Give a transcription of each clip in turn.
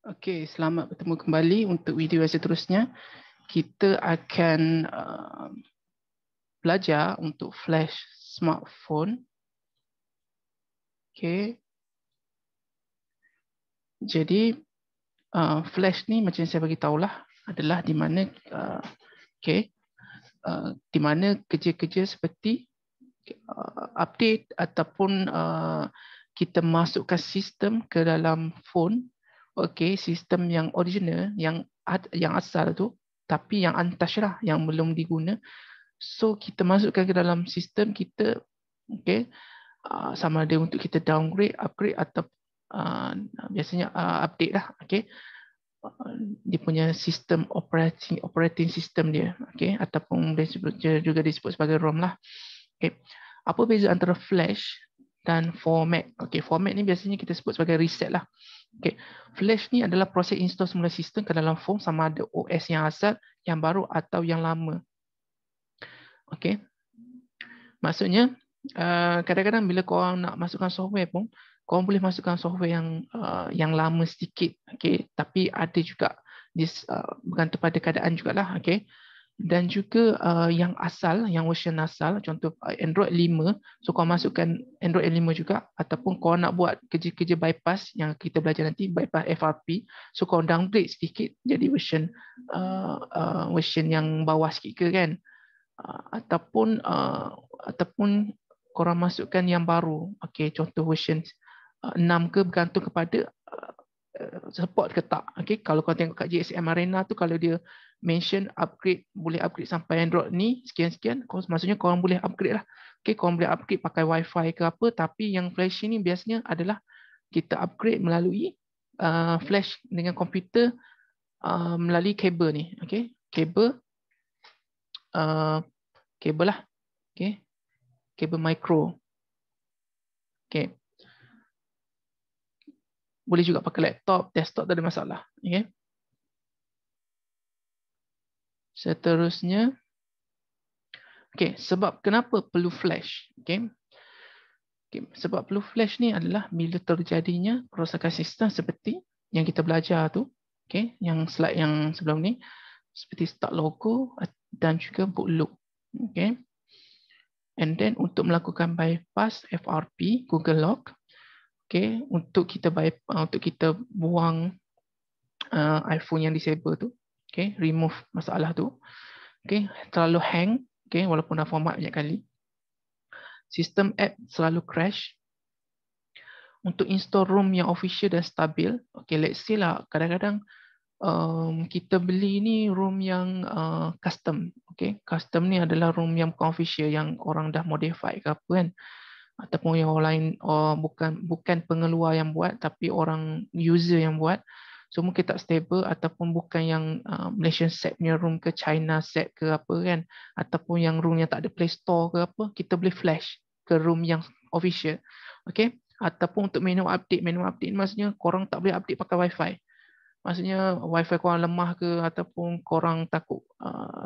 Okey, selamat bertemu kembali untuk video yang seterusnya. Kita akan belajar untuk flash smartphone. Okey. Jadi flash ni macam saya bagi tahulah adalah di mana di mana kerja-kerja seperti update ataupun kita masukkan sistem ke dalam phone. Okey, sistem yang original, yang asal tu, tapi yang untouched lah, yang belum diguna. So kita masukkan ke dalam sistem kita, okey, sama ada untuk kita downgrade, upgrade atau biasanya update lah, okey. Dia punya sistem operating system dia, okey, ataupun juga disebut sebagai ROM lah. Okey. Apa beza antara flash dan format? Okey, format ni biasanya kita sebut sebagai reset lah. Okey. Flash ni adalah proses install semula sistem ke dalam phone sama ada OS yang asal, yang baru atau yang lama. Okey. Maksudnya kadang-kadang bila korang nak masukkan software pun, korang boleh masukkan software yang lama sedikit, okey, tapi ada juga bergantung pada keadaan jugalah, okey. Dan juga yang asal, yang version asal, contoh Android 5, so korang masukkan Android 5 juga, ataupun korang nak buat kerja-kerja bypass yang kita belajar nanti, bypass FRP, so korang downgrade sedikit jadi version yang bawah sikit ke kan. Ataupun korang masukkan yang baru, okey, contoh version 6 ke, bergantung kepada support ke tak. Okey, kalau kau tengok kat GSM Arena tu, kalau dia mention upgrade, boleh upgrade sampai Android ni sekian-sekian, maksudnya korang boleh upgrade lah. Okey, korang boleh upgrade pakai wifi ke apa, tapi yang flash ni biasanya adalah kita upgrade melalui flash dengan komputer melalui kabel ni. Okey, kabel kabel lah. Okey, kabel micro. Okey. Boleh juga pakai laptop, desktop, tak ada masalah. Okey. Seterusnya, okey, sebab kenapa perlu flash? Okey. Okey, sebab perlu flash ni adalah bila terjadinya kerosakan sistem seperti yang kita belajar tu, okey, yang slide yang sebelum ni, seperti start logo dan juga boot loop. Okey. And then untuk melakukan bypass FRP, Google Lock, okey, untuk kita buang iPhone yang disable tu, okey, remove masalah tu, okey, terlalu hang, okey, walaupun dah format banyak kali, sistem app selalu crash, untuk install ROM yang official dan stabil, okey, let's say lah kadang-kadang kita beli ni ROM yang custom, okey, custom ni adalah ROM yang bukan official, yang orang dah modify ke apa kan, ataupun yang orang lain, bukan pengeluar yang buat, tapi orang user yang buat. So mungkin tak stable, ataupun bukan yang Malaysian set punya room ke China set ke apa kan, ataupun yang room yang tak ada Play Store ke apa, kita boleh flash ke room yang official. Okay. Ataupun untuk menu update ni maksudnya korang tak boleh update pakai wifi. Maksudnya wifi korang lemah ke, ataupun korang takut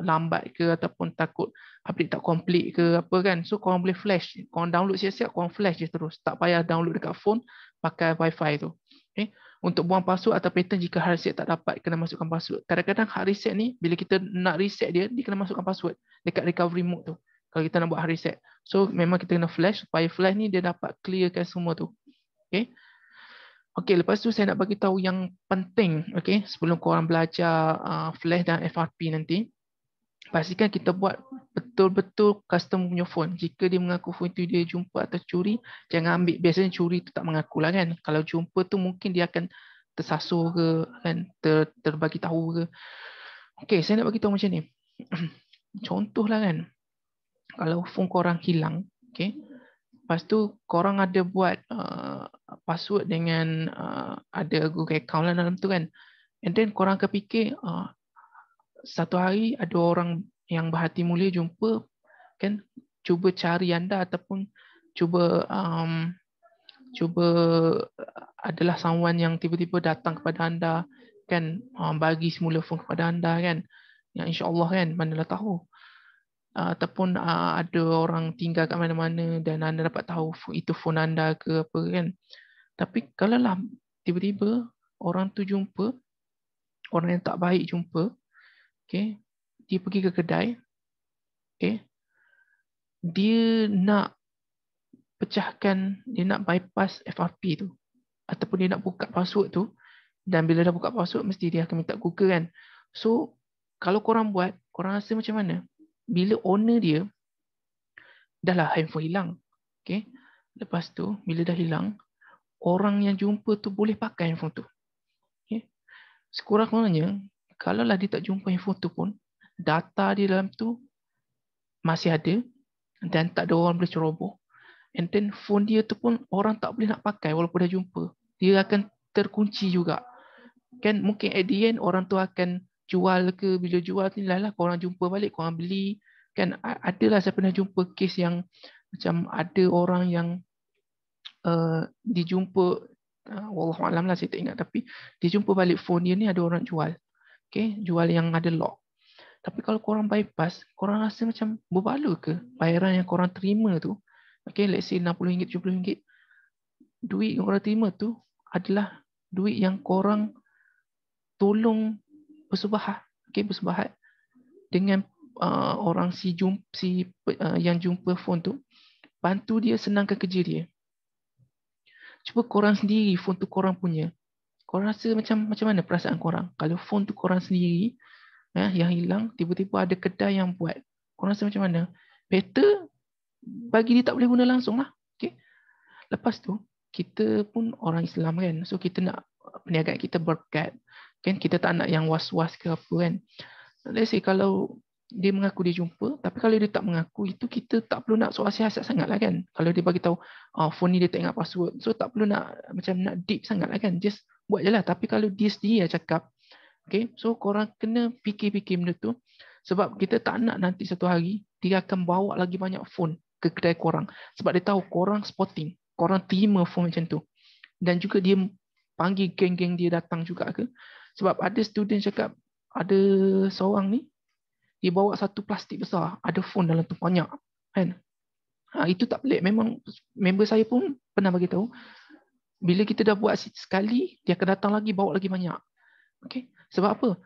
lambat ke, ataupun takut update tak complete ke apa kan. So korang boleh flash. Korang download siap-siap, korang flash je terus. Tak payah download dekat phone pakai wifi tu. Okay. Untuk buang password atau pattern jika hard reset tak dapat, kena masukkan password. Kadang-kadang hard reset ni, bila kita nak reset dia kena masukkan password dekat recovery mode tu. Kalau kita nak buat hard reset. So memang kita kena flash, supaya flash ni dia dapat clearkan semua tu. Okay. Okey, lepas tu saya nak bagi tahu yang penting, okey, sebelum korang belajar flash dan FRP nanti. Pastikan kita buat betul-betul custom punya phone. Jika dia mengaku phone tu dia jumpa atau curi, jangan ambil. Biasanya curi tu tak mengaku lah kan. Kalau jumpa tu mungkin dia akan tersasur ke kan, terbagi tahu ke. Okey, saya nak bagi tahu macam ni. Contohlah kan, kalau phone korang hilang, okey, lepas tu korang ada buat password dengan ada Google account lah dalam tu kan. And then korang akan fikir satu hari ada orang yang berhati mulia jumpa kan, cuba cari anda, ataupun cuba adalah someone yang tiba-tiba datang kepada anda kan, bagi semula phone kepada anda kan, yang insya-Allah kan, manalah tahu. Ataupun ada orang tinggal kat mana-mana dan anda dapat tahu itu phone anda ke apa kan. Tapi kalaulah tiba-tiba orang tu jumpa, orang yang tak baik jumpa, okay, dia pergi ke kedai, okay, dia nak pecahkan, dia nak bypass FRP tu, ataupun dia nak buka password tu, dan bila dah buka password mesti dia akan minta Google kan. So kalau korang buat, korang rasa macam mana? Bila owner dia dah lah handphone hilang, okay, lepas tu bila dah hilang, orang yang jumpa tu boleh pakai handphone tu, okay. Sekurang-kurangnya kalau lah dia tak jumpa handphone tu pun, data dia dalam tu masih ada dan tak ada orang boleh ceroboh. And then phone dia tu pun orang tak boleh nak pakai walaupun dah jumpa. Dia akan terkunci juga. Kan mungkin at the end orang tu akan jual ke, bila jual ni lah korang jumpa balik, korang beli. Kan adalah saya pernah jumpa kes yang macam ada orang yang dijumpa, wallahualam lah saya tak ingat, tapi dia jumpa balik phone dia ni ada orang jual. Okay, jual yang ada lock. Tapi kalau korang bypass, korang rasa macam berbaloi ke bayaran yang korang terima tu? Okay, let's say RM60, RM70. Duit yang korang terima tu adalah duit yang korang tolong bersubahat. Okay, bersubahat dengan orang yang jumpa phone tu. Bantu dia senangkan kerja dia. Cuba korang sendiri, phone tu korang punya. Korang rasa macam mana perasaan korang? Kalau phone tu korang sendiri, yang hilang, tiba-tiba ada kedai yang buat. Korang rasa macam mana? Better bagi dia tak boleh guna langsung lah. Okay? Lepas tu, kita pun orang Islam kan. So, kita nak perniagaan kita berkat. Kan? Kita tak nak yang was-was ke apa kan. Let's say kalau dia mengaku dia jumpa, tapi kalau dia tak mengaku, itu kita tak perlu nak soal siasat sangat lah kan. Kalau dia bagi tahu phone ni dia tak ingat password, so tak perlu nak macam nak deep sangat lah kan. Just buat je lah. Tapi kalau dia sendiri yang cakap, okay, so korang kena fikir-fikir benda tu. Sebab kita tak nak nanti satu hari dia akan bawa lagi banyak phone ke kedai korang. Sebab dia tahu korang spotting, korang terima phone macam tu. Dan juga dia panggil geng-geng dia datang juga ke. Sebab ada student cakap, ada seorang ni, dia bawa satu plastik besar, ada phone dalam tu banyak. Kan? Itu tak pelik. Memang member saya pun pernah bagi tahu, bila kita dah buat sekali, dia akan datang lagi, bawa lagi banyak. Okay? Sebab apa?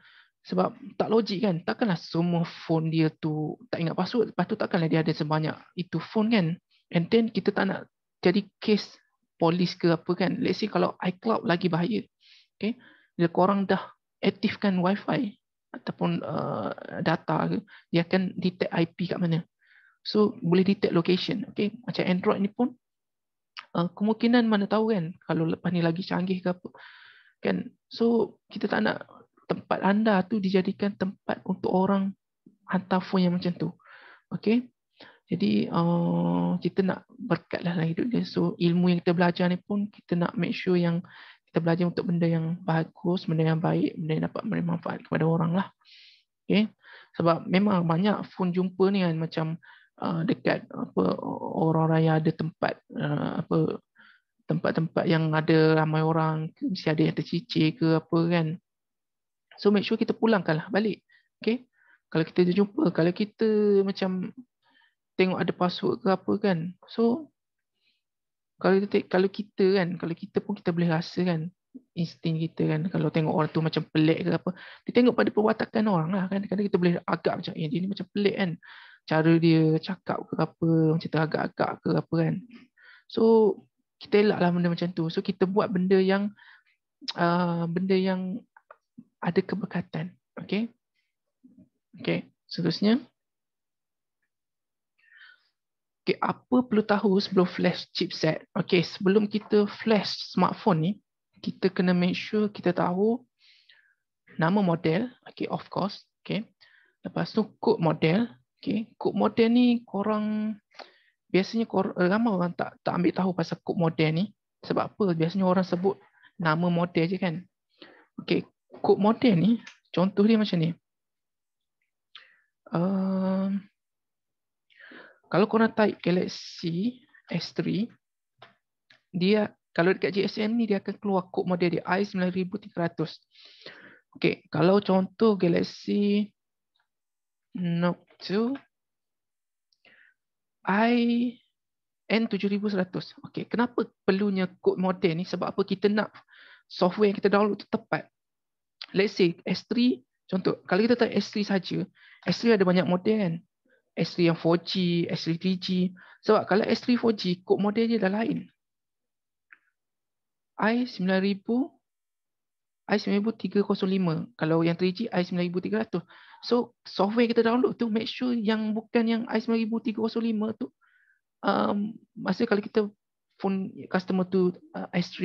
Sebab tak logik kan. Takkanlah semua phone dia tu tak ingat password. Lepas tu takkanlah dia ada sebanyak itu phone kan. And then kita tak nak jadi case polis ke apa kan. Let's say kalau iCloud lagi bahaya. Okay? Bila korang dah aktifkan wifi ataupun data ke, dia akan detect IP kat mana. So boleh detect location. Okay? Macam Android ni pun kemungkinan mana tahu kan. Kalau lepas ni lagi canggih ke apa. Kan? So kita tak nak tempat anda tu dijadikan tempat untuk orang hantar phone yang macam tu. Okay. Jadi kita nak berkatlah dalam hidup dia. So ilmu yang kita belajar ni pun kita nak make sure yang kita belajar untuk benda yang bagus, benda yang baik, benda yang dapat memberi manfaat kepada orang lah. Okay. Sebab memang banyak phone jumpa ni kan macam dekat apa orang raya ada tempat tempat-tempat yang ada ramai orang, mesti ada yang tercicir ke apa kan. So make sure kita pulangkanlah balik. Okay. Kalau kita jumpa, kalau kita macam tengok ada password ke apa kan. So kalau kita pun kita boleh rasa kan insting kita kan, kalau tengok orang tu macam pelik ke apa, kita tengok pada perwatakan orang lah kan. Kadang kita boleh agak macam dia ni macam pelik kan, cara dia cakap ke apa macam teragak-agak ke apa kan. So kita elaklah benda macam tu. So kita buat benda yang ada keberkatan. Okay. Okay. Seterusnya, okay, apa perlu tahu sebelum flash chipset? Okay, sebelum kita flash smartphone ni, kita kena make sure kita tahu nama model, okay, of course, okay. Lepas tu kod model, okay. Kod model ni biasanya ramai orang tak ambil tahu pasal kod model ni. Sebab apa? Biasanya orang sebut nama model je kan. Okay, kod model ni, contoh dia macam ni. Kalau korang type Galaxy S3, dia kalau dekat GSM ni dia akan keluar kod model dia i9300. Okey, kalau contoh Galaxy Note 2 IN7100. Okey, kenapa perlunya kod model ni? Sebab apa? Kita nak software yang kita download tu tepat. Let's say S3, contoh, kalau kita tahu S3 saja, S3 ada banyak model kan. S3 yang 4G, S3 3G. Sebab kalau S3 4G, kod model dia dah lain. i9305. Kalau yang 3G, i9300. So, software kita download tu, make sure yang bukan yang i9305 tu, masa kalau kita phone customer tu S3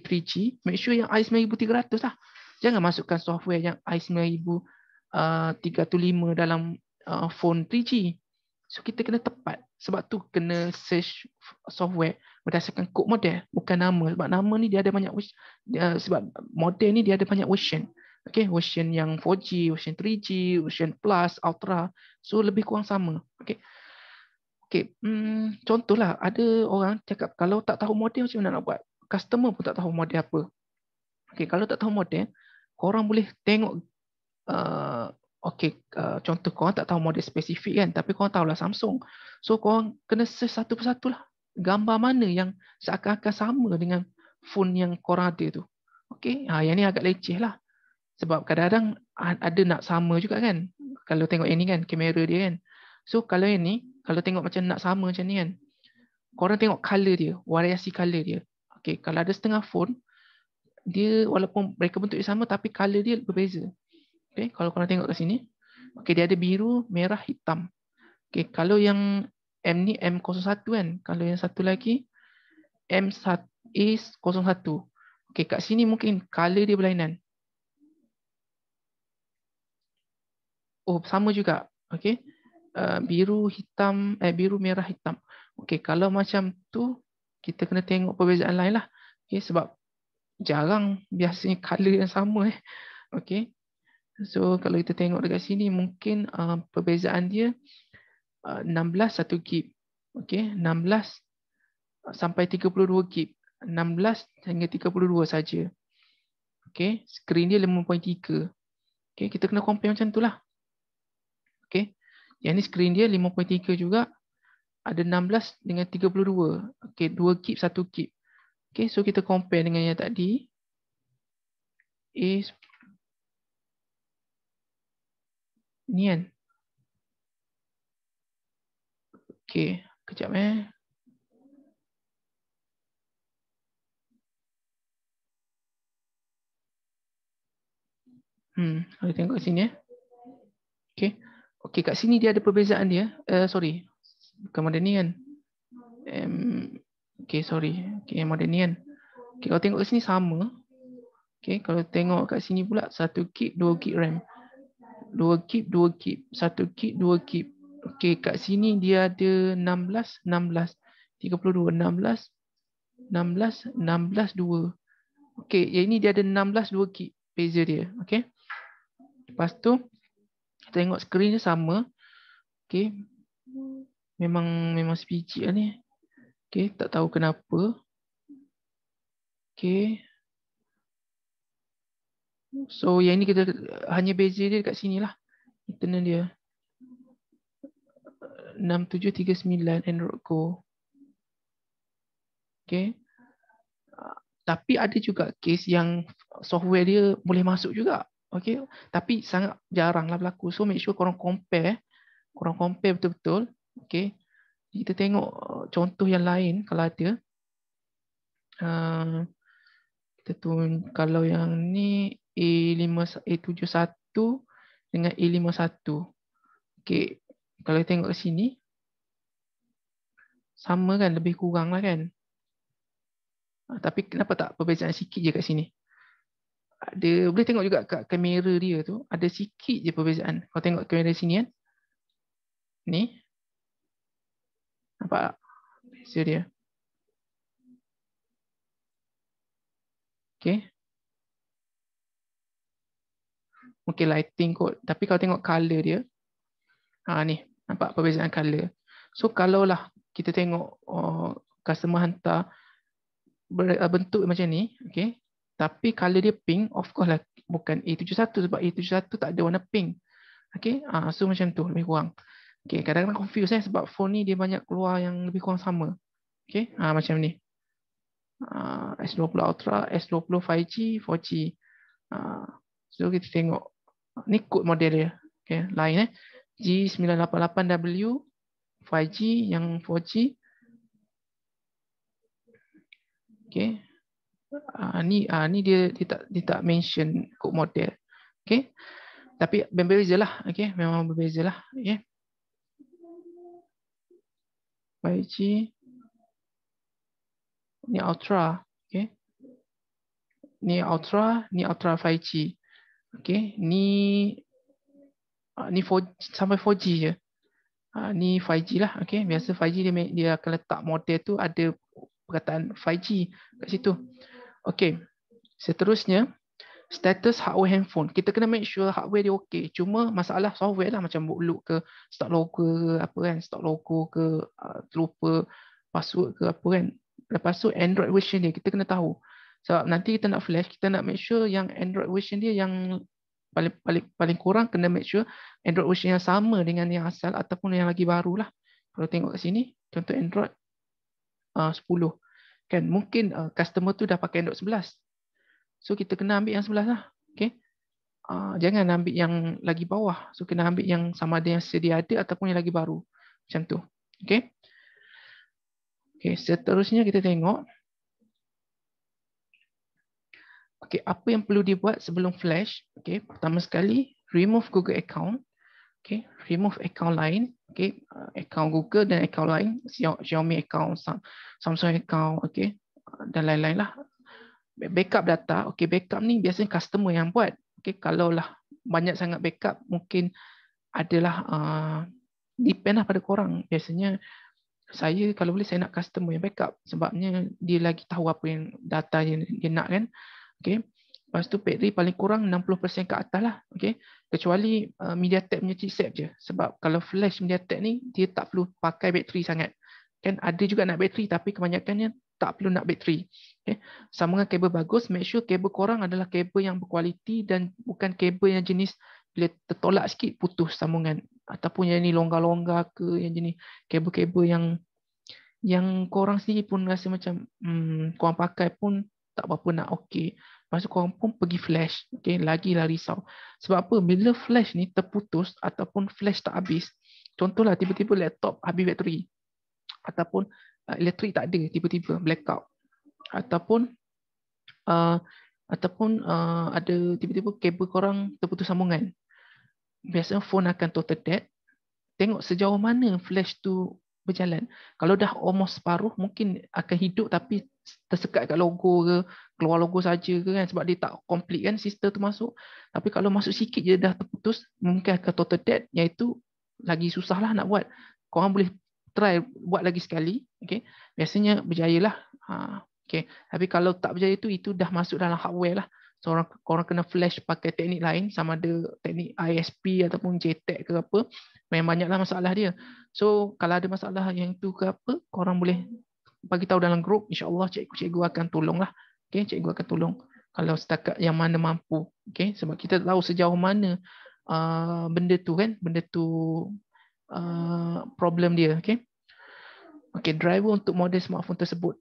3G, make sure yang i9300 lah. Jangan masukkan software yang i9305 dalam phone 3G. So kita kena tepat. Sebab tu kena search software berdasarkan kod model, bukan nama. Sebab nama ni dia ada banyak sebab model ni dia ada banyak version. Okay, version yang 4G, version 3G, version Plus, Ultra. So lebih kurang sama. Okay. Okay, contohlah ada orang cakap kalau tak tahu model macam mana nak buat. Customer pun tak tahu model apa. Okay, kalau tak tahu model, korang boleh tengok. Contoh korang tak tahu model spesifik kan, tapi korang tahulah Samsung. So korang kena search satu persatu lah. Gambar mana yang seakan-akan sama dengan phone yang korang ada tu. Okay, yang ni agak leceh lah. Sebab kadang-kadang ada nak sama juga kan. Kalau tengok yang ni kan, kamera dia kan. So kalau yang ni, kalau tengok macam nak sama macam ni kan, korang tengok color dia, variasi color dia. Okay, kalau ada setengah phone, dia walaupun mereka bentuk dia sama, tapi color dia berbeza. Okay, kalau korang tengok kat sini, okay, dia ada biru, merah, hitam. Okay, kalau yang M ni M01 kan, kalau yang satu lagi M1A01. Okay, kat sini mungkin color dia berlainan. Oh, sama juga. Okay. Biru, hitam, biru, merah, hitam. Okay, kalau macam tu, kita kena tengok perbezaan lain lah. Okay, sebab jarang biasanya color yang sama. Okay. So, kalau kita tengok dekat sini, mungkin perbezaan dia 16 1 gig. Okay, 16 sampai 32 gig. 16 hingga 32 saja. Okay, screen dia 5.3. Okay, kita kena compare macam tu lah. Okay. Yang ni screen dia 5.3 juga. Ada 16 dengan 32. Okay, 2 gig, 1 gig. Okay, so kita compare dengan yang tadi. Ni kan. Okay, kejap Kalau tengok kat sini Okay. Okay, kat sini dia ada perbezaan dia. Sorry. Bukan model ni kan. Okay, sorry. Okay, model ni kan. Okay, kalau tengok kat sini sama. Okay, kalau tengok kat sini pula 1 gig, 2 gig RAM. 2 gig, 2 gig. 1 gig, 2 gig. Okay, kat sini dia ada 16, 16. 32, 16. 16, 16, 2. Okay, yang ini dia ada 16, 2 gig. Beza dia. Okay. Lepas tu, kita tengok skrin dia sama. Okay. Memang sebiji lah ni. Okay, tak tahu kenapa. Okay. So, yang ni kita hanya beza dia dekat sini lah. Internal dia. 6739 Android Go. Okay. Tapi ada juga case yang software dia boleh masuk juga. Okay. Tapi sangat jarang lah berlaku. So, make sure korang compare. Korang compare betul-betul. Okay. Kita tengok contoh yang lain kalau ada. Kita tun kalau yang ni A71 dengan A51. Okay. Kalau tengok ke sini. Sama kan? Lebih kurang lah kan? Tapi kenapa tak perbezaan sikit je kat sini? Ada, boleh tengok juga kat kamera dia tu. Ada sikit je perbezaan. Kalau tengok kamera sini kan. Ni. Nampak tak? Beza dia. Okay. Mungkin lighting kot. Tapi kalau tengok color dia. Ni. Nampak perbezaan color. So kalau lah kita tengok customer hantar bentuk macam ni. Okay. Tapi color dia pink. Of course lah. Bukan A71. Sebab A71 tak ada warna pink. Okay. So macam tu. Lebih kurang. Okay. Kadang-kadang confuse sebab phone ni dia banyak keluar yang lebih kurang sama. Okay. Macam ni. S20 Ultra, S20 5G, 4G. So kita tengok ni kod model dia. Okay, lain G988W 5G yang 4G. Okay. Ni dia tak mention kod model. Okay. Tapi berbeza lah. Okay. Memang berbeza lah. Okay. 5G. Ni Ultra. Okay. Ni Ultra 5G. Okay. Ni 4G, sampai 4G je. Ni 5G lah. Okay. Biasa 5G dia akan letak model tu ada perkataan 5G kat situ. Okay. Seterusnya, status hardware handphone. Kita kena make sure hardware dia okey. Cuma masalah software lah, macam bootloop ke, start logo ke, apa kan, start logo ke, terlupa password ke apa kan. Lepas tu Android version dia kita kena tahu. Sebab nanti kita nak flash, kita nak make sure yang Android version dia yang paling kurang kena make sure Android version yang sama dengan yang asal ataupun yang lagi baru lah. Kalau tengok kat sini, contoh Android 10 kan, mungkin customer tu dah pakai Android 11. So kita kena ambil yang 11 lah. Okay. Jangan ambil yang lagi bawah. So kena ambil yang sama ada yang sedia ada ataupun yang lagi baru. Macam tu. Okay. Okay, seterusnya kita tengok. Okay, apa yang perlu dibuat sebelum flash? Okay, pertama sekali, remove Google account. Okay, remove account lain. Okay, account Google dan account lain. Xiaomi account, Samsung account. Okay, dan lain-lain lah. Backup data. Okay, backup ni biasanya customer yang buat. Okay, kalau lah banyak sangat backup, mungkin adalah depend lah pada korang. Biasanya saya kalau boleh saya nak customer yang backup, sebabnya dia lagi tahu apa yang data yang dia nak kan. Okay. Lepas tu bateri paling kurang 60% ke atas lah. Okay. Kecuali MediaTek punya chipset je. Sebab kalau flash MediaTek ni, dia tak perlu pakai bateri sangat. Kan ada juga nak bateri, tapi kebanyakannya tak perlu nak bateri. Okay. Sambungan kabel bagus, make sure kabel korang adalah kabel yang berkualiti dan bukan kabel yang jenis bila tertolak sikit putus sambungan. Ataupun yang ni longgar-longgar ke, yang jenis kabel-kabel yang korang sendiri pun rasa macam korang pakai pun tak berapa nak okey. Lepas tu korang pun pergi flash. Okay, lagilah risau. Sebab apa? Bila flash ni terputus ataupun flash tak habis. Contohlah tiba-tiba laptop habis bateri. Ataupun elektrik tak ada tiba-tiba blackout. Ataupun ada tiba-tiba kabel korang terputus sambungan. Biasanya phone akan total dead. Tengok sejauh mana flash tu berjalan. Kalau dah almost separuh, mungkin akan hidup tapi tersekat kat logo ke, keluar logo saja ke kan, sebab dia tak complete kan sistem tu masuk. Tapi kalau masuk sikit je dah terputus, mungkin akan total dead, iaitu lagi susah lah nak buat. Korang boleh try buat lagi sekali. Okay. Biasanya berjaya lah. Okay. Tapi kalau tak berjaya tu, itu dah masuk dalam hardware lah. So, korang kena flash pakai teknik lain, sama ada teknik ISP ataupun JTAG ke apa. Memang banyaklah masalah dia. So, kalau ada masalah yang itu ke apa, korang boleh bagi tahu dalam grup. InsyaAllah cikgu akan tolong lah. Okay, cikgu akan tolong. Kalau setakat yang mana mampu. Okay, sebab kita tahu sejauh mana benda tu kan, benda tu problem dia. Okay. Okay, driver untuk model smartphone tersebut.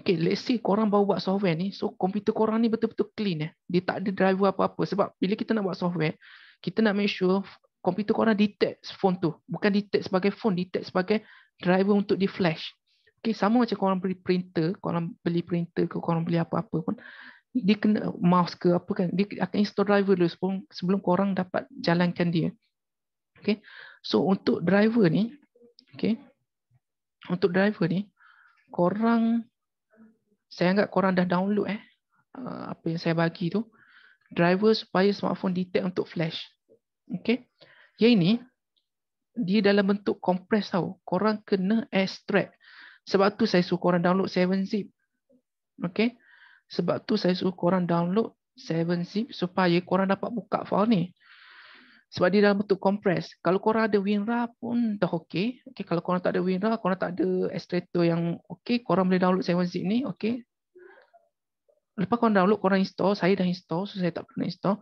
Okay, let's say korang baru buat software ni, so komputer korang ni betul-betul clean. Dia tak ada driver apa-apa. Sebab bila kita nak buat software, kita nak make sure komputer korang detect phone tu. Bukan detect sebagai phone, detect sebagai driver untuk di flash. Okay, sama macam korang beli printer ke, korang beli apa-apa pun, dia kena mouse ke apa kan, dia akan install driver dulu sebelum korang dapat jalankan dia. Okay, so untuk driver ni, korang, saya anggap korang dah download apa yang saya bagi tu, driver supaya smartphone detect untuk flash. Okay, yang ini dia dalam bentuk compress tau. Korang kena extract. Sebab tu saya suruh korang download 7-zip. Okay, sebab tu saya suruh korang download 7-zip supaya korang dapat buka file ni. Sebab dia dalam bentuk compress. Kalau korang ada WinRAR pun dah okey. Okay, kalau korang tak ada WinRAR, korang tak ada extractor yang okey, korang boleh download 7-zip ni. Okay. Lepas korang download, korang install. Saya dah install, so saya tak pernah install.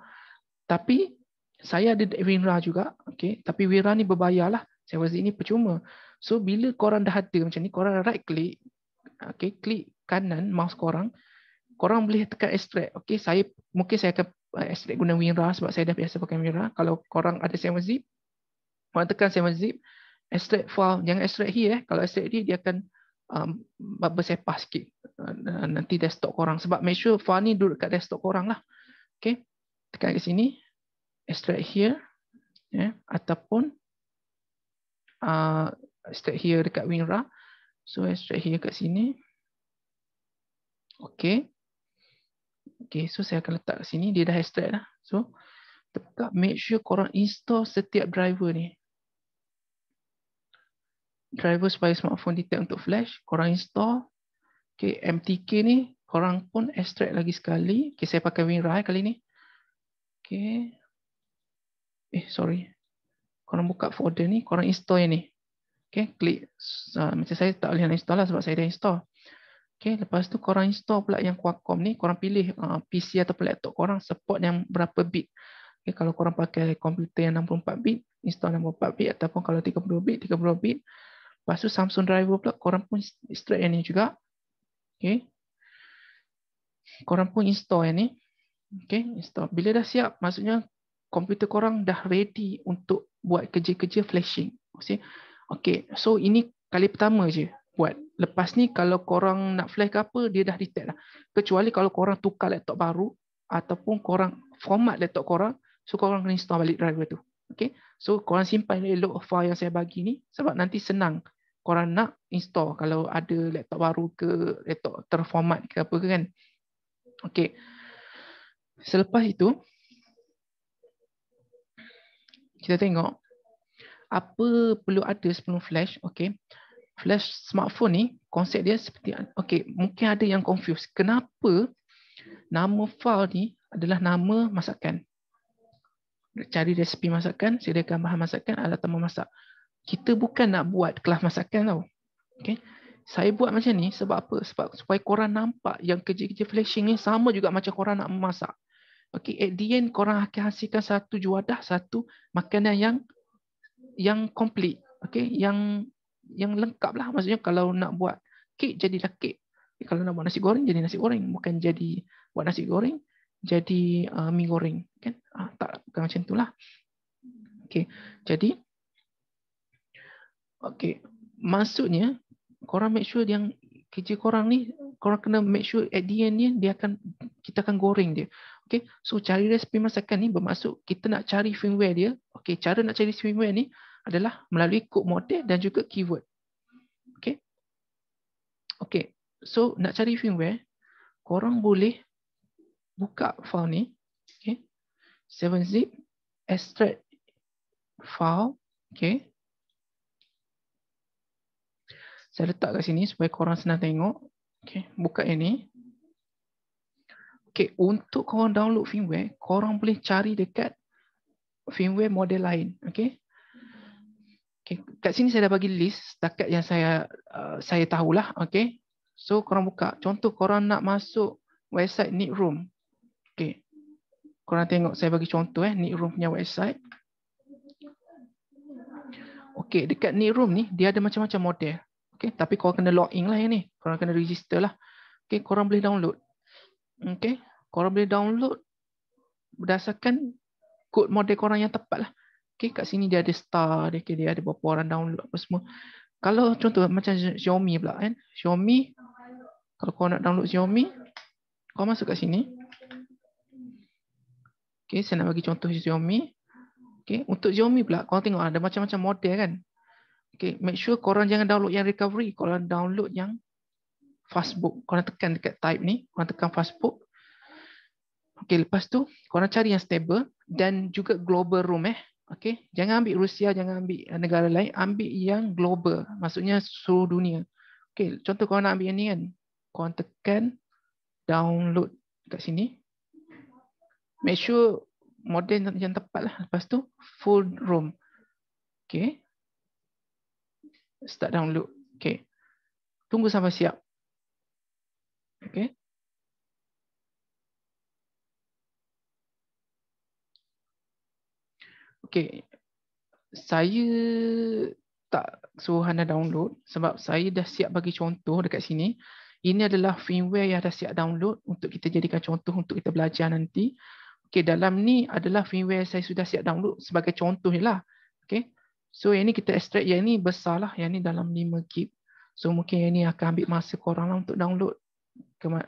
Tapi saya ada WinRAR juga. Okay. Tapi WinRAR ni berbayar lah. 7-zip ni percuma. So bila korang dah ada macam ni, korang right click. Okay, klik kanan mouse korang boleh tekan extract. Okey, mungkin saya akan extract guna WinRAR sebab saya dah biasa pakai WinRAR. Kalau korang ada 7-zip, korang tekan 7-zip, extract file, jangan extract here. Kalau extract here, dia akan bersepah sikit nanti desktop korang. Sebab make sure file ni duduk kat desktop korang lah. Okey, tekan ke sini, extract here, ataupun extract here dekat WinRAR. So extract here kat sini. Okey. Okay, so saya akan letak kat sini. Dia dah extract dah. So, tetap make sure korang install setiap driver ni. Driver supaya smartphone detect untuk flash. Korang install. Okay, MTK ni korang pun extract lagi sekali. Okay, saya pakai WinRAR kali ni. Okay. Sorry. Korang buka folder ni. Korang install yang ni. Okay, klik. Macam saya tak boleh install lah sebab saya dah install. Okay, lepas tu korang install pula yang Qualcomm ni. Korang pilih PC atau laptop korang support yang berapa bit. Okay, kalau korang pakai komputer yang 64 bit, install 64 bit ataupun kalau 32 bit, 32 bit. Lepas tu Samsung driver pula korang pun extract yang ni juga. Okay. Korang pun install yang ni. Okay, install. Bila dah siap, maksudnya komputer korang dah ready untuk buat kerja-kerja flashing. Okay, so ini kali pertama je buat. Lepas ni kalau korang nak flash ke apa, dia dah detect lah. Kecuali kalau korang tukar laptop baru ataupun korang format laptop korang, so korang kena install balik driver tu. Okay, so korang simpan elok file yang saya bagi ni sebab nanti senang korang nak install kalau ada laptop baru ke laptop terformat ke apa ke kan. Okay, selepas itu kita tengok apa perlu ada sebelum flash. Okay, flash smartphone ni konsep dia seperti mungkin ada yang confuse. Kenapa nama file ni adalah nama masakan? Cari resipi masakan, sediakan bahan masakan, alatan memasak. Kita bukan nak buat kelas masakan tau. Okay. Saya buat macam ni sebab apa? Sebab supaya korang nampak yang kerja-kerja flashing ni sama juga macam korang nak memasak. Okay, at the end korang akan hasilkan satu juadah, satu makanan yang complete. Okay, yang lengkap lah. Maksudnya kalau nak buat kek, jadilah kek. Kalau nak buat nasi goreng, jadi nasi goreng. Bukan jadi buat nasi goreng, jadi mi goreng. Kan? Tak, bukan macam itulah. Okay, jadi maksudnya korang make sure yang kerja korang ni, korang kena make sure at the end ni kita akan goreng dia. Okay, so cari resipi masakan ni bermaksud kita nak cari firmware dia. Okay, cara nak cari firmware ni adalah melalui kod model dan juga keyword. Okay, so nak cari firmware, korang boleh buka file ni. Okay, 7-zip, extract file. Okay, saya letak kat sini supaya korang senang tengok. Okay, buka ini. Okay, untuk korang download firmware, korang boleh cari dekat firmware model lain. Okay, kat sini saya dah bagi list setakat yang saya tahulah. Okay, so korang buka. Contoh korang nak masuk website Neatroom. Okay, korang tengok saya bagi contoh Neatroom punya website. Okay, dekat Neatroom ni dia ada macam-macam model. Okay, tapi korang kena login lah yang ni. Korang kena register lah. Okay, korang boleh download. Okay, korang boleh download berdasarkan kod model korang yang tepat lah. Okay, kat sini dia ada star, dia ada berapa orang download apa semua. Kalau contoh macam Xiaomi pula kan. Xiaomi, kalau korang nak download Xiaomi, korang masuk kat sini. Okay, saya nak bagi contoh Xiaomi. Okay, untuk Xiaomi pula, korang tengok ada macam-macam model kan. Okay, make sure korang jangan download yang recovery. Korang download yang fastbook. Korang tekan dekat type ni, korang tekan fastbook. Okay, lepas tu korang cari yang stable dan juga global room Okay, jangan ambil Rusia, jangan ambil negara lain, ambil yang global, maksudnya seluruh dunia. Okay, contoh korang nak ambil yang ni kan, korang tekan download kat sini. Make sure model yang tepat lah. Lepas tu full room. Okay, start download. Okay, tunggu sampai siap. Okay. Okay, saya tak suruh anda download sebab saya dah siap bagi contoh dekat sini. Ini adalah firmware yang dah siap download untuk kita jadikan contoh untuk kita belajar nanti. Okey, dalam ni adalah firmware saya sudah siap download sebagai contoh je lah. Okey. So yang ni kita extract, yang ni besar lah, yang ni dalam 5 GB. So mungkin yang ni akan ambil masa korang lah untuk download.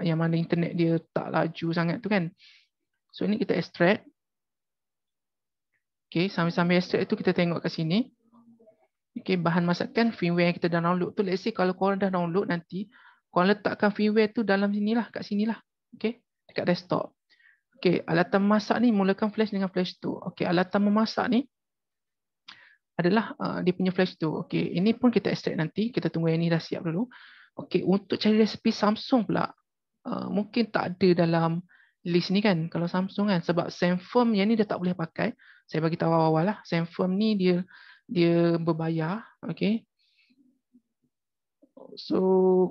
Yang mana internet dia tak laju sangat tu kan. So ini kita extract. Okey, sambil-sambil extract tu kita tengok kat sini. Okey, bahan masakan firmware yang kita dah download tu, let's say kalau korang dah download nanti, korang letakkan firmware tu dalam sinilah, kat sinilah. Okey, dekat desktop. Okey, alatan memasak ni mulakan flash dengan flash tu. Okey, alatan memasak ni adalah dia punya flash tu. Okey, ini pun kita extract nanti, kita tunggu yang ni dah siap dulu. Okey, untuk cari resipi Samsung pula, mungkin tak ada dalam list ni kan, kalau Samsung kan, sebab Zenfone yang ni dah tak boleh pakai. Saya bagi tahu awal-awal lah, Zenfone ni dia berbayar. Okey. So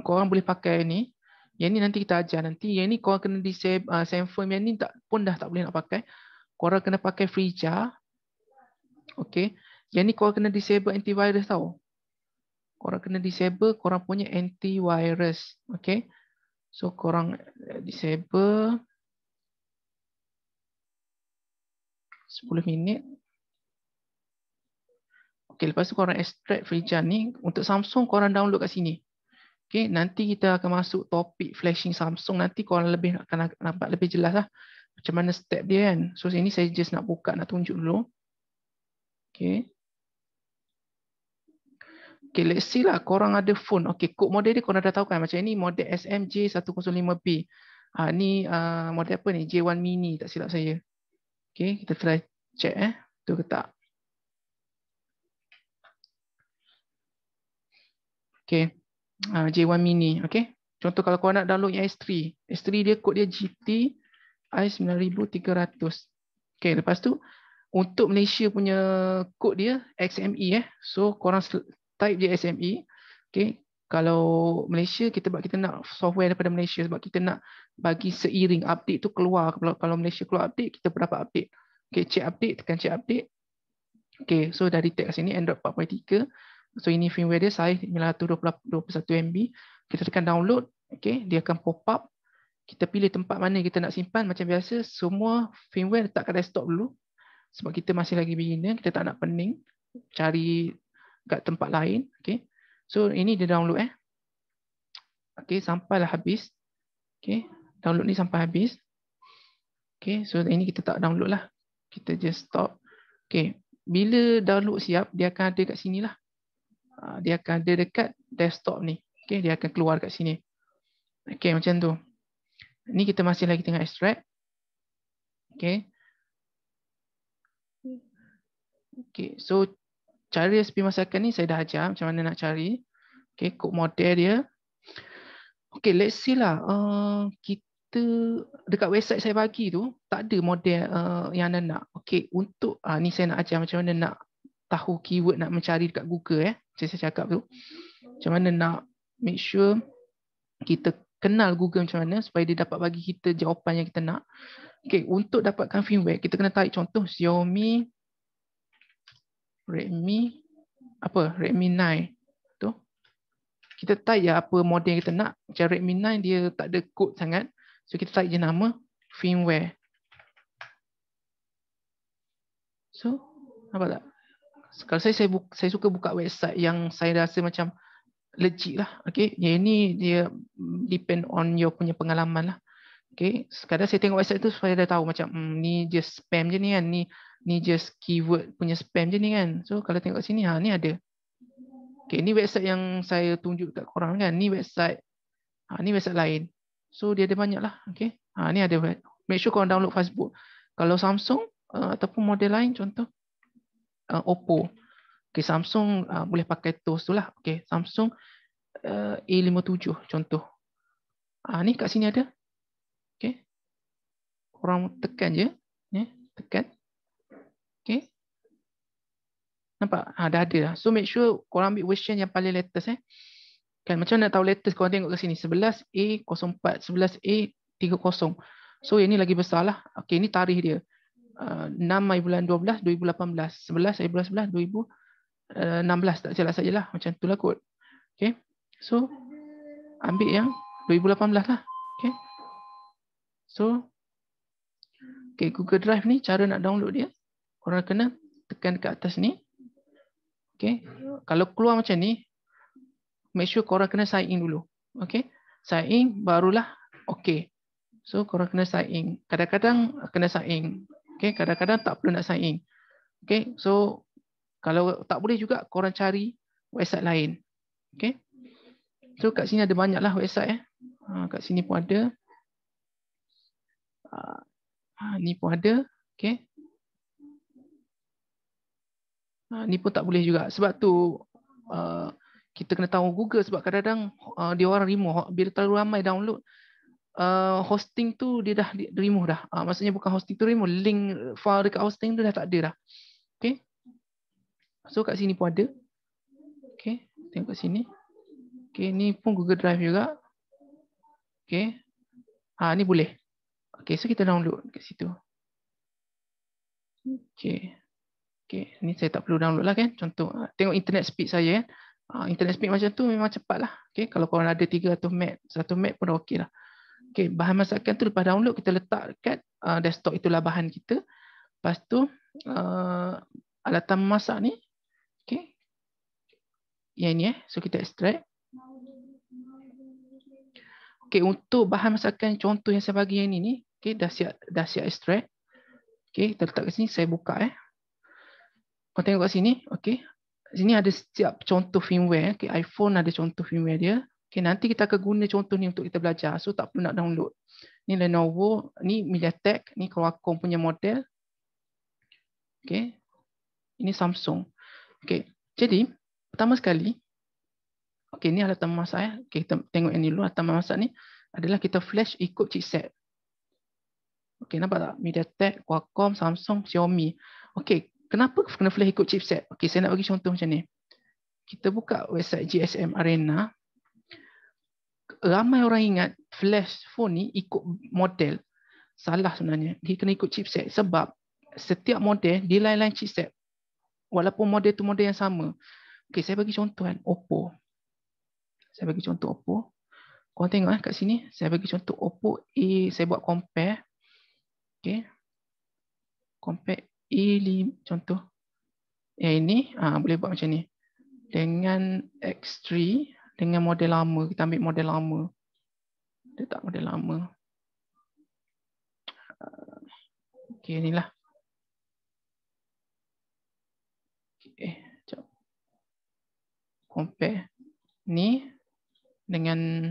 korang boleh pakai ni. Yang ni nanti kita ajar nanti. Yang ni korang kena disable Zenfone yang ni pun dah tak boleh nak pakai. Korang kena pakai Freeja. Okey. Yang ni korang kena disable antivirus tau. Korang kena disable korang punya antivirus. Okey. So korang disable 10 minit. Okey, lepas tu korang extract Freeja ni. Untuk Samsung korang download kat sini. Okey, nanti kita akan masuk topik flashing Samsung. Nanti korang lebih akan nampak lebih jelas lah macam mana step dia kan. So ini saya just nak buka, nak tunjuk dulu. Okey. Okey, let's see lah korang ada phone. Okey, kod model dia korang dah tahu kan. Macam ni model SMJ105B. Ni model apa ni? J1 Mini tak silap saya. Okey, kita try check betul ke tak. Okey. J1 Mini. Okey. Contoh kalau korang nak download yang S3. S3 dia kod dia GT I9300. Okey, lepas tu untuk Malaysia punya kod dia XME So korang type je XME. Okey. Kalau Malaysia kita nak software daripada Malaysia sebab kita nak bagi seiring update tu keluar. Kalau Malaysia keluar update, kita dapat update. Okey, check update, tekan check update. Okey, so dah detect kat sini Android 4.3. So ini firmware dia size 921 MB. Kita tekan download. Okey, dia akan pop up. Kita pilih tempat mana kita nak simpan. Macam biasa, semua firmware letak kat desktop dulu. Sebab kita masih lagi beginner, kita tak nak pening cari kat tempat lain. Okay. So ini dia download Okay, sampailah habis. Okay, download ni sampai habis. Okay, so ini kita tak download lah. Kita just stop. Okay, bila download siap, dia akan ada kat sini lah. Dia akan ada dekat desktop ni. Okay, dia akan keluar kat sini. Okay, macam tu. Ni kita masih lagi tengah extract. Okay. Okay, so cara resipi masakan ni saya dah ajar macam mana nak cari. Okay, kod model dia. Okay, let's see lah. Kita dekat website saya bagi tu tak ada model yang anda nak. Okay, untuk ni saya nak ajar macam mana nak tahu keyword, nak mencari dekat Google Macam saya cakap tu. Macam mana nak make sure kita kenal Google macam mana supaya dia dapat bagi kita jawapan yang kita nak. Okay, untuk dapatkan firmware kita kena tarik contoh Xiaomi Redmi 9 tu. Kita type je apa model yang kita nak. Macam Redmi 9 dia tak ada kod sangat. So kita type je nama firmware. So nampak tak? Kalau saya suka buka website yang saya rasa macam legit lah. Okay, yang ini dia depend on your punya pengalaman lah. Okay, kadang saya tengok website tu supaya dah tahu macam ni just spam je ni kan. Ni just keyword punya spam je ni kan. So kalau tengok sini ni ada. Okay, ni website yang saya tunjuk kat korang kan. Ni website lain. So dia ada banyak lah. Okay, ni ada. Make sure korang download Facebook. Kalau Samsung ataupun model lain contoh Oppo. Okay, Samsung boleh pakai tools tu lah. Okay, Samsung A57 contoh. Ni kat sini ada. Okay, korang tekan je. Tekan. Okay. Nampak? Dah ada lah. So make sure korang ambil version yang paling latest Kan macam nak tahu latest, korang tengok ke sini 11A04, 11A30. So yang ni lagi besar lah. Okay, ni tarikh dia. 6 bulan 12 2018. 11 bulan 11 2016 tak salah sajalah. Macam tu lah kot. Okay. So ambil yang 2018 lah. Okay. So, okay, Google Drive ni cara nak download dia. Korang kena tekan dekat atas ni. Okay. Kalau keluar macam ni, make sure korang kena sign in dulu. Okay. Sign in, barulah okay. So, korang kena sign in. Kadang-kadang kena sign in. Okay. Kadang-kadang tak perlu nak sign in. Okay. So, kalau tak boleh juga, korang cari website lain. Okay. So, kat sini ada banyaklah website. Kat sini pun ada. Ni pun ada. Okay. Ni pun tak boleh juga. Sebab tu kita kena tahu Google, sebab kadang-kadang dia orang remove. Bila terlalu ramai download, hosting tu dia dah remove dah. Maksudnya bukan hosting tu remove, link file dekat hosting tu dah tak ada dah. Okay. So kat sini pun ada. Okay. Tengok kat sini. Okay. Ni pun Google Drive juga. Okay. Ni boleh. Okay. So kita download kat situ. Okay. Okay, ni saya tak perlu download lah kan. Contoh, tengok internet speed saya kan. Internet speed macam tu memang cepat lah. Okay, kalau korang ada 300 meg, 1 meg pun dah okey lah. Okay, bahan masakan tu lepas download, kita letak kat desktop, itulah bahan kita. Lepas tu, alatan memasak ni. Okay. Yang ni so kita extract. Okay, untuk bahan masakan contoh yang saya bagi yang ni, okay, dah siap extract. Okay, kita letak kat sini, saya buka Kau tengok kat sini, okey. Sini ada setiap contoh firmware. Okay, iPhone ada contoh firmware dia. Okay, nanti kita akan guna contoh ni untuk kita belajar. So tak perlu nak download. Ni Lenovo, ni MediaTek, ni Qualcomm punya model. Okay, ini Samsung. Okay, jadi pertama sekali, okay, ni alatan memasak. Okay, kita tengok yang ni dulu. Alatan memasak ni adalah kita flash ikut chipset. Okay, nampak tak? MediaTek, Qualcomm, Samsung, Xiaomi. Okay. Kenapa kena flash ikut chipset? Okey, saya nak bagi contoh macam ni. Kita buka website GSM Arena. Ramai orang ingat flash phone ni ikut model. Salah sebenarnya. Dia kena ikut chipset. Sebab setiap model dia lain-lain chipset. Walaupun model tu model yang sama. Okey, saya bagi contoh kan. Oppo. Saya bagi contoh Oppo. Korang tengok kat sini. Saya bagi contoh Oppo A. Saya buat compare. Okey. Compare A5 contoh. Yang ini boleh buat macam ni. Dengan X3 dengan model lama, kita ambil model lama. Dia tak model lama. Okey, inilah. Okey, jap. Compare ni dengan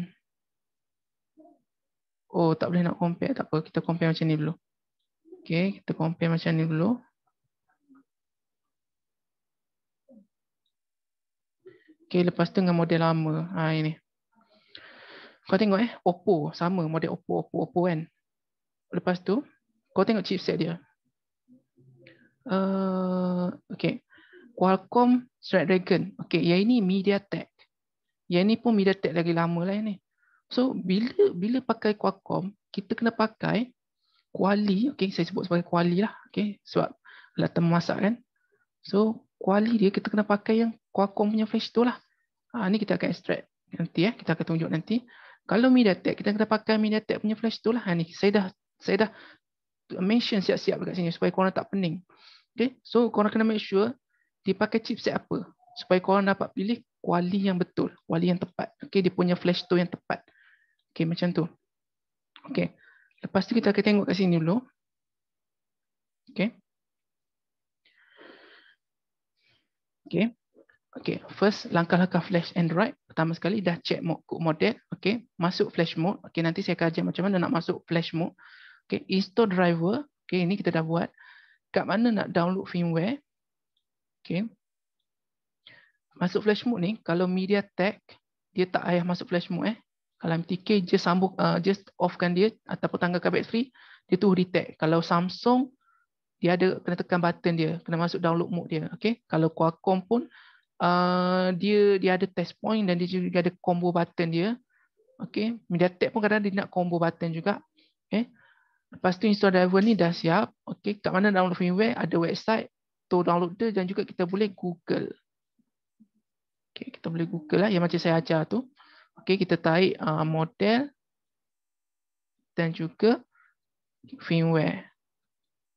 tak boleh nak compare, tak apa, kita compare macam ni dulu. Okey, kita compare macam ni dulu. Okey, lepas tu dengan model lama. Ini. Kau tengok Oppo sama model Oppo kan. Lepas tu kau tengok chipset dia. Okey. Qualcomm Snapdragon. Okey, yang ini MediaTek. Yang ini pun MediaTek lagi lama lah ni. So bila pakai Qualcomm, kita kena pakai Quali. Okey, saya sebut sebagai Quali lah. Okey, sebab alatan memasak kan. So Quali dia kita kena pakai yang Qualcomm punya flash tu lah. Ni kita akan extract nanti kita akan tunjuk nanti. Kalau MediaTek, kita kena pakai MediaTek punya flash tu lah. Ni saya dah mention siap-siap dekat sini supaya korang tak pening. Okay, so korang kena make sure dipakai chipset apa supaya korang dapat pilih kuali yang betul, kuali yang tepat. Okay, dia punya flash tu yang tepat. Okay, macam tu. Okay, lepas tu kita akan tengok kat sini dulu. Okay. Okay. Okay, first langkah-langkah flash Android. Pertama sekali dah check model. Okay, masuk flash mode. Okay, nanti saya akan ajar macam mana nak masuk flash mode. Okay, install driver. Okay, ini kita dah buat. Kat mana nak download firmware. Okay. Masuk flash mode ni, kalau MediaTek, dia tak payah masuk flash mode. Kalau MTK, just sambung, just offkan dia, ataupun tanggalkan bateri, dia tu detect. Kalau Samsung, dia ada, kena tekan button dia, kena masuk download mode dia. Okay. Kalau Qualcomm pun, dia ada test point dan dia juga ada combo button dia. Okay. MediaTek pun kadang-kadang dia nak combo button juga. Okay. Lepas tu install driver ni dah siap. Okay. Kat mana download firmware, ada website, tu download dia dan juga kita boleh Google. Okay, kita boleh Google lah yang macam saya ajar tu. Okey, kita tarik model dan juga firmware.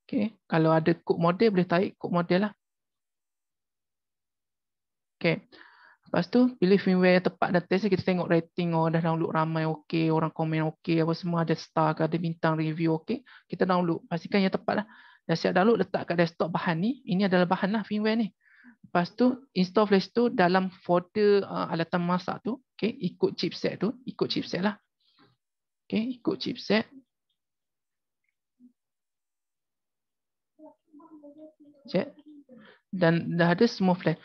Okey, kalau ada kod model boleh tarik kod model lah. Okey. Lepas tu pilih firmware yang tepat dan test, kita tengok rating orang dah download ramai okey, orang komen okey, apa semua ada star ke, ada bintang review okey. Kita download, pastikan yang tepat lah. Dah siap download, letak kat desktop bahan ni. Ini adalah bahan lah firmware ni. Lepas tu install flash tu dalam folder alatan masak tu, okey, ikut chipset tu, ikut chipset lah. Okey, ikut chipset. Dan dah ada semua flash.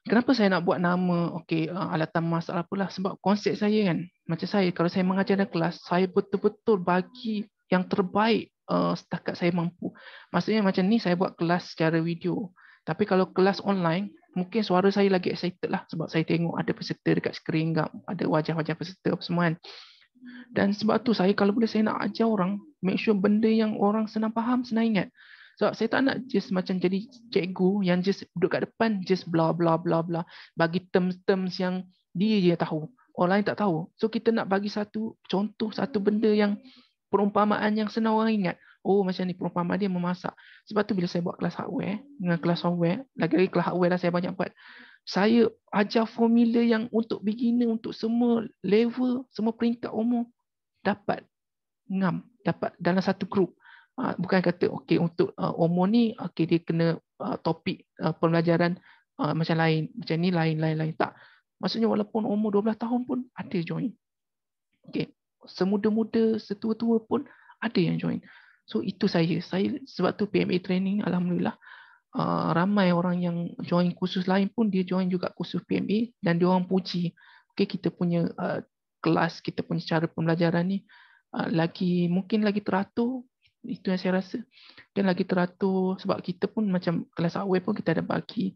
Kenapa saya nak buat nama okey alatan masak apalah, sebab konsep saya kan, macam saya kalau saya mengajar dalam kelas, saya betul-betul bagi yang terbaik setakat saya mampu. Maksudnya macam ni saya buat kelas secara video. Tapi kalau kelas online, mungkin suara saya lagi excited lah sebab saya tengok ada peserta dekat skrin, ada wajah-wajah peserta apa semua kan. Dan sebab tu saya kalau boleh saya nak ajar orang, make sure benda yang orang senang faham, senang ingat. Sebab saya tak nak just macam jadi cikgu yang just duduk kat depan, just bla bla bla bla, bagi terms-terms yang dia je tahu, orang lain tak tahu. So kita nak bagi satu contoh, satu benda yang perumpamaan yang senang orang ingat. Oh macam ni perumpamaan dia memasak. Sebab tu bila saya buat kelas hardware dengan kelas software, lagi-lagi kelas hardware dah saya banyak buat. Saya ajar formula yang untuk beginner, untuk semua level, semua peringkat umur dapat ngam, dapat dalam satu grup. Bukan kata okey untuk umur ni okey dia kena topik pembelajaran macam lain, macam ni lain. Tak. Maksudnya walaupun umur 12 tahun pun ada join. Okey. Semuda-muda, setua-tua pun ada yang join. So itu saya sebab tu PMA training alhamdulillah ramai orang yang join kursus lain pun dia join juga kursus PMA dan dia orang puji okey kita punya kelas, kita punya cara pembelajaran ni mungkin lagi teratur. Itu yang saya rasa, dan lagi teratur sebab kita pun macam kelas hardware pun kita ada bagi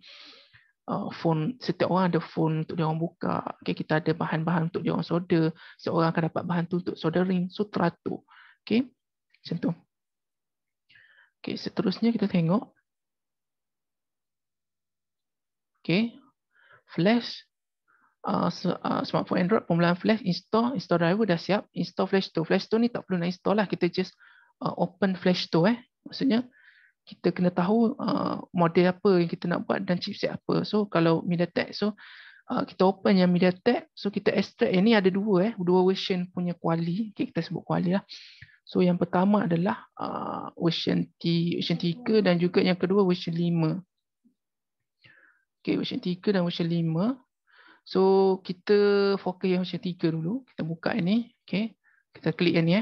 phone, setiap orang ada phone untuk dia orang buka. Okay, kita ada bahan-bahan untuk dia orang solder, seorang akan dapat bahan tu untuk soldering, so teratur. Okay, macam tu. Okay, seterusnya kita tengok. Okay, flash. Smartphone Android, pemulahan flash, install driver dah siap, install flash store. Flash store ni tak perlu nak install lah, kita just open flash store. Maksudnya kita kena tahu model apa yang kita nak buat dan chipset apa. So kalau MediaTek, so kita open yang MediaTek, so kita extract. Ini ada dua version punya kuali. Okay, kita sebut kuali lah. So yang pertama adalah version 3 dan juga yang kedua version 5. Okay, version 3 dan version 5. So kita fokus yang version 3 dulu. Kita buka ini. Okay, kita klik yang ni.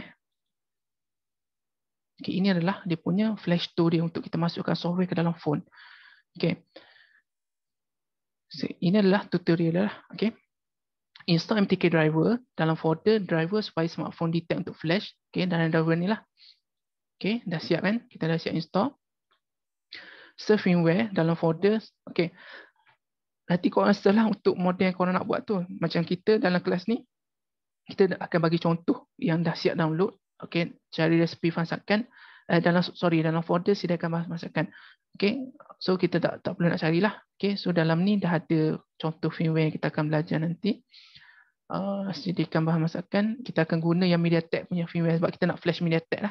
Okay, ini adalah dia punya flash store dia untuk kita masukkan software ke dalam phone. Okay. So, ini adalah tutorial lah. Okay. Install MTK driver dalam folder driver supaya smartphone detect untuk flash. Okay, dalam driver ni lah. Okay, dah siap kan? Kita dah siap install. Serve firmware dalam folder. Okay. Nanti korang setelah untuk model yang korang nak buat tu. Macam kita dalam kelas ni, kita akan bagi contoh yang dah siap download. Okay, cari resipi masakan dalam folder sediakan masakan. Okay, so kita tak perlu nak carilah. Okay, so dalam ni dah ada contoh firmware yang kita akan belajar nanti. Sediakan bahan masakan, kita akan guna yang MediaTek punya firmware sebab kita nak flash MediaTek lah.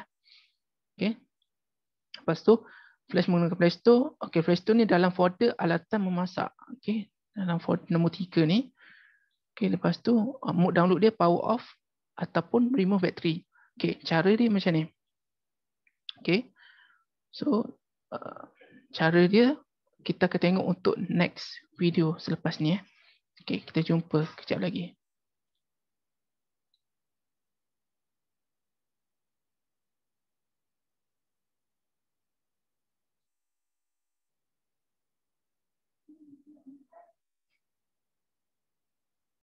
Okay, lepas tu flash menggunakan Play Store. Okay, Play Store ni dalam folder alatan memasak. Okay, dalam folder nombor 3 ni. Okay, lepas tu mode download dia power off ataupun remove battery. Okay, cara dia macam ni. Okay, so cara dia kita akan tengok untuk next video selepas ni. Okay, kita jumpa kejap lagi.